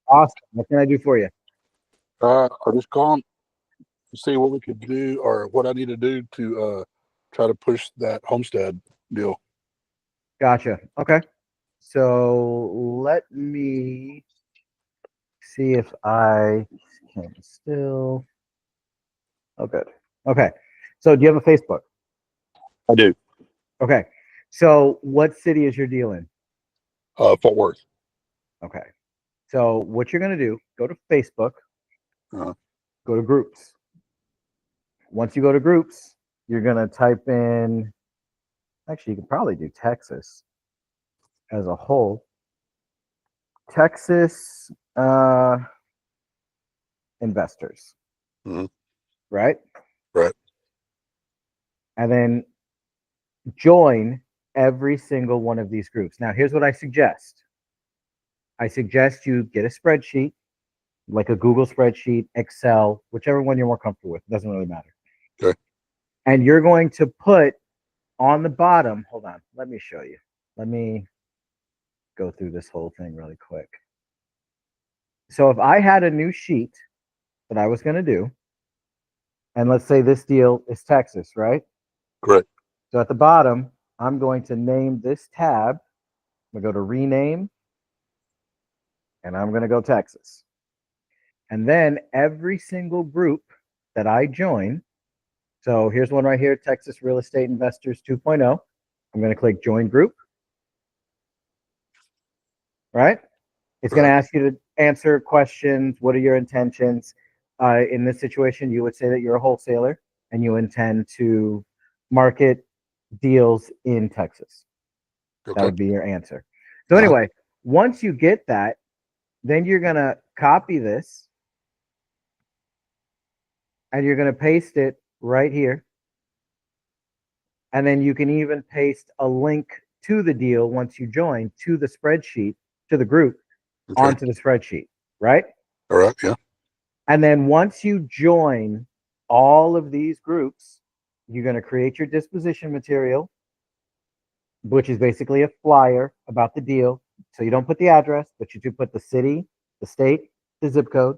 Awesome. What can I do for you? I'm just calling to see what we could do or what I need to do to try to push that homestead deal. Gotcha. Okay. So let me see if I can still. Oh, good. Okay. So do you have a Facebook? I do. Okay. So what city is your deal in? Fort Worth. Okay. So what you're going to do, go to Facebook, Uh, go to groups. Once you go to groups, you're going to type in, actually, you can probably do Texas as a whole. Texas investors, mhm. right? Right. And then join every single one of these groups. Now, here's what I suggest. I suggest you get a spreadsheet, like a Google spreadsheet, Excel, whichever one you're more comfortable with. It doesn't really matter. Okay. And you're going to put on the bottom, hold on, let me show you. Let me go through this whole thing really quick. So if I had a new sheet that I was going to do, and let's say this deal is Texas, right? Correct. So at the bottom, I'm going to name this tab. I'm going to go to rename, and I'm going to go Texas. And then every single group that I join, so here's one right here, Texas Real Estate Investors 2.0. I'm going to click join group, right? It's going to Right. ask you to answer questions. What are your intentions? In this situation, you would say that you're a wholesaler and you intend to market deals in Texas. That Okay. would be your answer. So, Uh-huh. anyway, once you get that, then you're going to copy this and you're going to paste it right here. And then you can even paste a link to the deal once you join to the spreadsheet, to the group, Okay. onto the spreadsheet, right? All right. Yeah. And then once you join all of these groups, you're going to create your disposition material, which is basically a flyer about the deal. So you don't put the address, but you do put the city, the state, the zip code.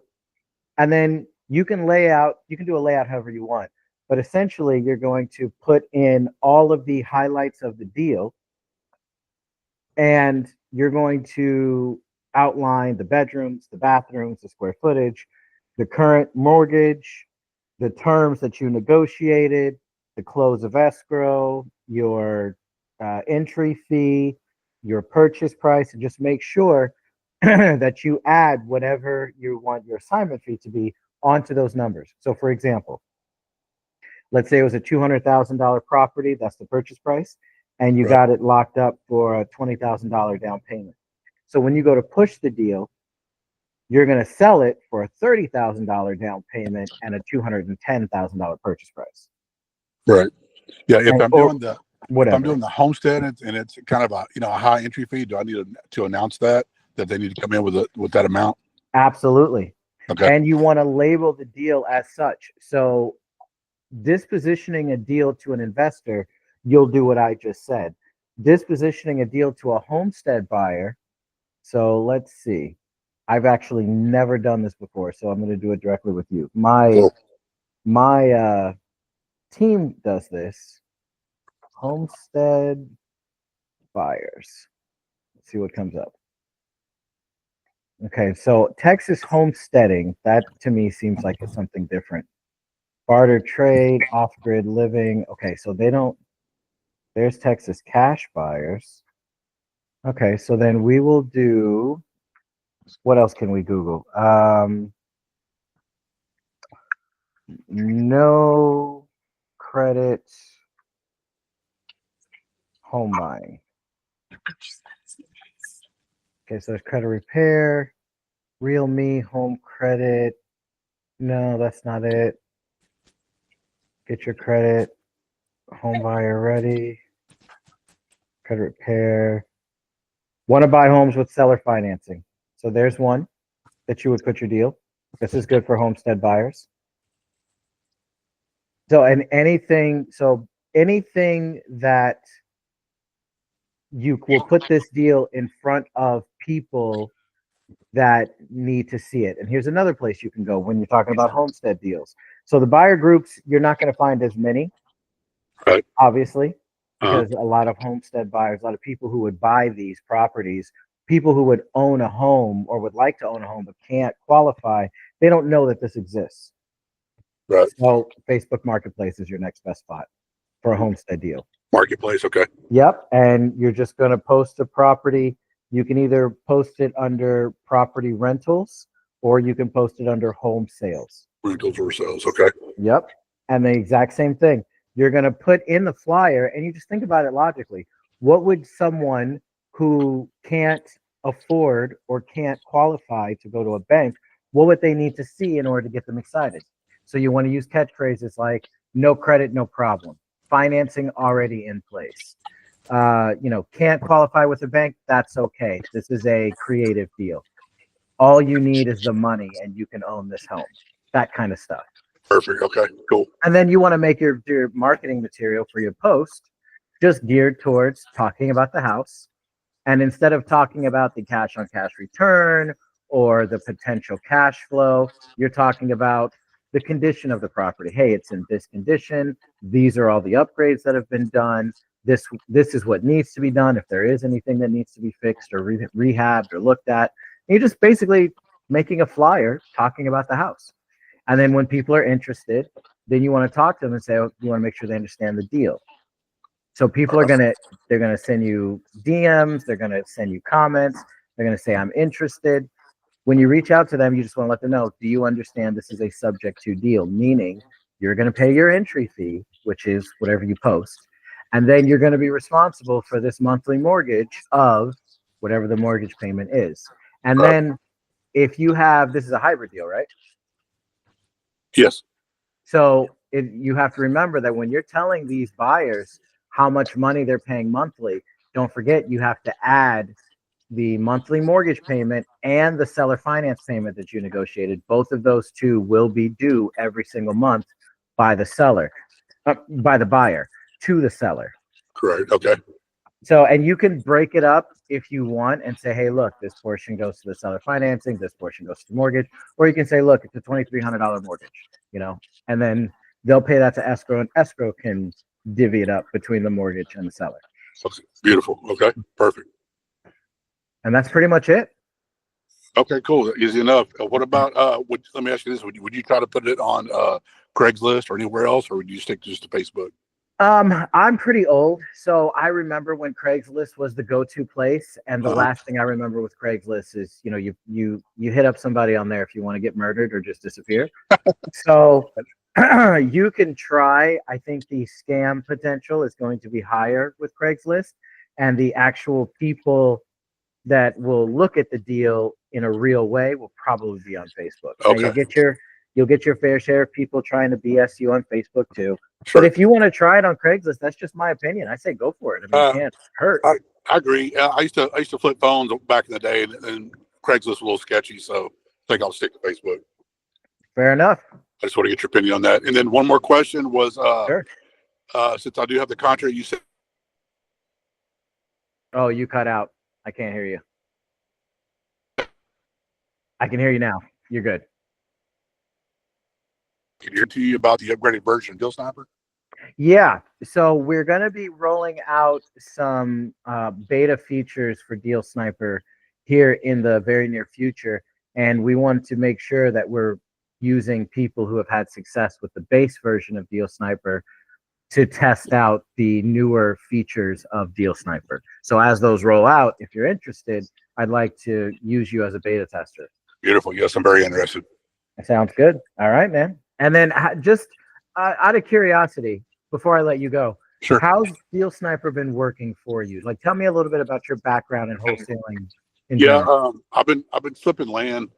And then you can do a layout however you want. But essentially, you're going to put in all of the highlights of the deal and you're going to outline the bedrooms, the bathrooms, the square footage, the current mortgage, the terms that you negotiated, the close of escrow, your entry fee, your purchase price, and just make sure that you add whatever you want your assignment fee to be onto those numbers. So, for example, let's say it was a $200,000 property, that's the purchase price, and you Right. got it locked up for a $20,000 down payment. So when you go to push the deal, you're going to sell it for a $30,000 down payment and a $210,000 purchase price, Right. Yeah. and or If I'm whatever. doing the homestead and it's kind of a high entry fee, do I need to announce that they need to come in with that amount? Absolutely. Okay. And you want to label the deal as such. So dispositioning a deal to an investor, you'll do what I just said. Dispositioning a deal to a homestead buyer. So let's see. I've actually never done this before, so I'm going to do it directly with you. My Cool. my team does this. Homestead buyers. Let's see what comes up. Okay, so Texas homesteading, that to me seems like it's something different. Barter trade, off-grid living. Okay, so they don't, there's Texas cash buyers. Okay, so then we will do, what else can we Google? No credit home buying. Okay, so there's credit repair, real me, home credit. No, that's not it. Get your credit, home buyer ready, credit repair. Want to buy homes with seller financing. So there's one that you would put your deal. This is good for homestead buyers. So anything that you will put this deal in front of people that need to see it. And here's another place you can go when you're talking about homestead deals. So the buyer groups, you're not going to find as many, Right. obviously, Uh-huh. because a lot of homestead buyers, a lot of people who would buy these properties, people who would own a home or would like to own a home but can't qualify, they don't know that this exists. Right. So Facebook Marketplace is your next best spot for a homestead deal. Marketplace. Okay. Yep. And you're just going to post a property. You can either post it under property rentals or you can post it under home sales. Rentals or sales. Okay. Yep. And the exact same thing. You're going to put in the flyer and you just think about it logically. What would someone who can't afford or can't qualify to go to a bank, what would they need to see in order to get them excited? So you want to use catchphrases like no credit, no problem, financing already in place. Can't qualify with a bank, that's okay. This is a creative deal. All you need is the money and you can own this home. That kind of stuff. Perfect. Okay. Cool. And then you want to make your marketing material for your post just geared towards talking about the house. And instead of talking about the cash on cash return or the potential cash flow, you're talking about the condition of the property. Hey, it's in this condition. These are all the upgrades that have been done. This is what needs to be done if there is anything that needs to be fixed or rehabbed or looked at. And you're just basically making a flyer talking about the house. And then when people are interested, then you want to talk to them and say, oh, you want to make sure they understand the deal. So people are they're gonna send you DMs, they're gonna send you comments, they're gonna say, I'm interested. When you reach out to them, you just want to let them know, do you understand this is a subject to deal? Meaning you're gonna pay your entry fee, which is whatever you post, and then you're gonna be responsible for this monthly mortgage of whatever the mortgage payment is. And then if you have, this is a hybrid deal, right? Yes. So you have to remember that when you're telling these buyers how much money they're paying monthly, don't forget you have to add the monthly mortgage payment and the seller finance payment that you negotiated. Both of those two will be due every single month by the seller, by the buyer to the seller. Correct. Okay. So, and you can break it up if you want and say, hey, look, this portion goes to the seller financing, this portion goes to the mortgage, or you can say, look, it's a $2,300 mortgage, and then they'll pay that to escrow and escrow can divvy it up between the mortgage and the seller. Okay. Beautiful. Okay. Perfect. And that's pretty much it. Okay, cool. Easy enough. What about, let me ask you this. Would you try to put it on Craigslist or anywhere else, or would you stick just to Facebook? I'm pretty old, so I remember when Craigslist was the go-to place, and the last thing I remember with Craigslist is, you hit up somebody on there if you want to get murdered or just disappear. So you can try. I think the scam potential is going to be higher with Craigslist, and the actual people that will look at the deal in a real way will probably be on Facebook. Okay. Now, you'll get your fair share of people trying to BS you on Facebook too. Sure. But if you want to try it on Craigslist, that's just my opinion. I say go for it. I mean, it can't hurt. I agree. I used to flip phones back in the day, and Craigslist was a little sketchy, so I think I'll stick to Facebook. Fair enough. I just want to get your opinion on that. And then one more question was, Sure. Since I do have the contract, you said. Oh, you cut out. I can't hear you. I can hear you now. You're good. Can you hear to you about the upgraded version of Deal Sniper? Yeah. So we're going to be rolling out some beta features for Deal Sniper here in the very near future. And we want to make sure that we're using people who have had success with the base version of Deal Sniper to test out the newer features of Deal Sniper. So as those roll out, if you're interested, I'd like to use you as a beta tester. Beautiful. Yes, I'm very interested. That sounds good. All right, man. And then just out of curiosity, before I let you go, Sure. How's Deal Sniper been working for you? Like, tell me a little bit about your background in wholesaling. I've been flipping land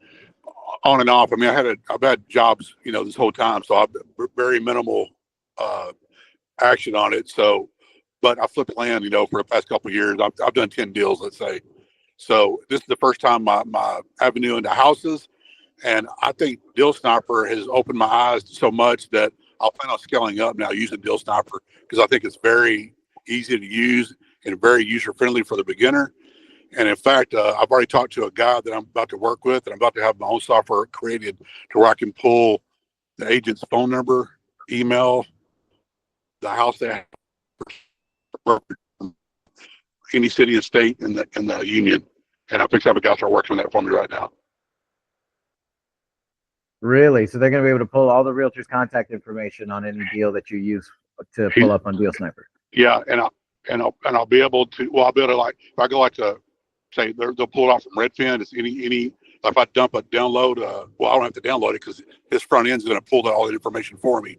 on and off. I mean, I've had jobs, this whole time, so I've very minimal action on it. So, but I flipped land, for the past couple of years. I've done 10 deals, let's say. So this is the first time my avenue into houses, and I think Deal Sniper has opened my eyes so much that I'll plan on scaling up now using Deal Sniper because I think it's very easy to use and very user friendly for the beginner. And in fact, I've already talked to a guy that I'm about to work with, and I'm about to have my own software created to where I can pull the agent's phone number, email, the house they have, any city and state in the union. And I think I have a guy start working on that for me right now. Really? So they're going to be able to pull all the realtors' contact information on any deal that you use to pull up on Deal Sniper. Yeah, and I'll be able to. Well, I'll be able to, like, if I go like to say they'll pull it off from Redfin. It's any if I dump a download. Well, I don't have to download it because his front end's going to pull all that information for me.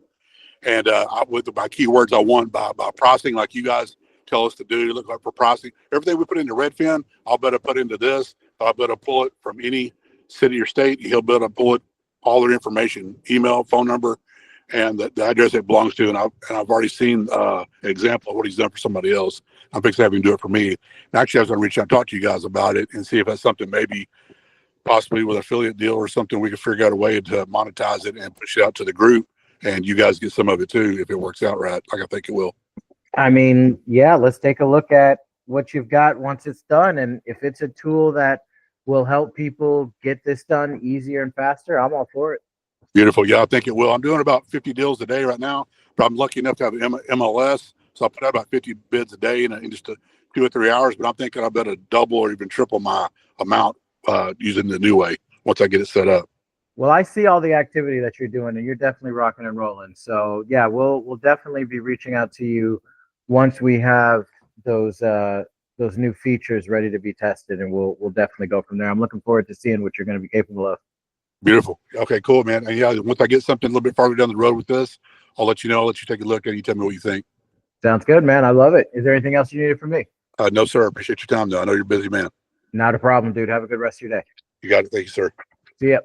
And with my keywords, I want by processing, like you guys tell us to do. Look like for processing, everything we put into Redfin, I'll better put into this. I'll better pull it from any city or state. He'll be able to pull it, all their information, email, phone number, and the address it belongs to. And I've already seen an example of what he's done for somebody else. I'm fixing to have him do it for me. And actually, I was going to reach out and talk to you guys about it and see if that's something maybe possibly with an affiliate deal or something we could figure out a way to monetize it and push it out to the group. And you guys get some of it too if it works out right, like I think it will. I mean, yeah, let's take a look at what you've got once it's done. And if it's a tool that will help people get this done easier and faster, I'm all for it. Beautiful. Yeah, I think it will. I'm doing about 50 deals a day right now, but I'm lucky enough to have an MLS. So I put out about 50 bids a day in just 2 or 3 hours, but I'm thinking I better double or even triple my amount using the new way once I get it set up. Well, I see all the activity that you're doing, and you're definitely rocking and rolling. So yeah, we'll definitely be reaching out to you once we have those new features ready to be tested, and we'll definitely go from there. I'm looking forward to seeing what you're going to be capable of. Beautiful. Okay, cool, man. And yeah, once I get something a little bit farther down the road with this, I'll let you know. I'll let you take a look and you tell me what you think. Sounds good, man. I love it. Is there anything else you needed from me? No, sir. Appreciate your time, though. I know you're a busy man. Not a problem, dude. Have a good rest of your day. You got it. Thank you, sir. See ya.